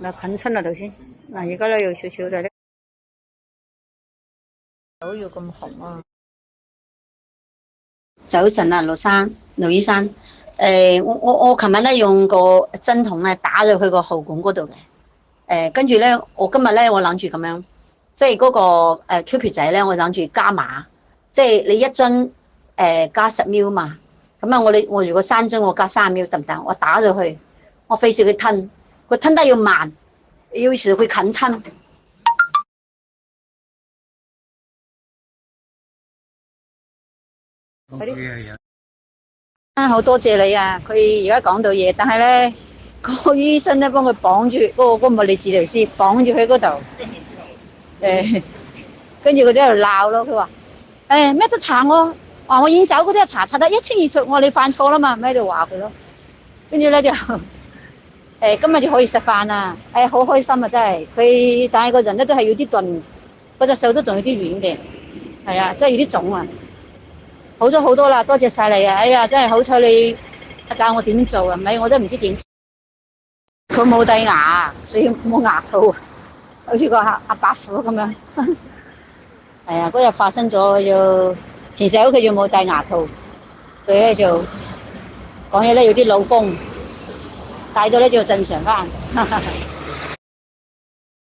嗱近親啦頭先，嗱而家咧有少少就咧，手要咁紅啊！早晨啊，盧醫生，我琴日咧用個針筒咧打咗佢個喉管嗰度嘅，跟住咧我今日咧我諗住咁樣，即係嗰個Q-Pid 仔咧，我諗住加碼，即係你一樽加10ml嘛，咁啊我如果3樽我加30ml得唔得？我打咗佢，我費事佢吞，佢吞得要慢，要時佢近親。好多謝你啊！佢而家講到嘢，但係咧個醫生咧幫佢綁住嗰個物理治療師綁住佢嗰度，跟住佢就喺度鬧咯。佢話咩都查我，話我已經走嗰啲查得一清二楚，我話你犯錯啦嘛，咪喺度話佢咯。跟住咧就今日就可以食飯啦，好開心啊真係。佢但係個人咧都係有啲鈍，嗰隻手都仲有啲軟嘅，係啊，真係有啲腫啊。好咗好多啦，多謝晒你啊！哎呀，真係好彩你教我點做啊，唔係我都唔知點。佢冇帶牙，所以冇牙套，好似個阿伯虎咁樣。係啊，嗰日發生咗要平時喺屋企就冇帶牙套，所以咧就講嘢咧有啲老風，帶咗咧就正常翻。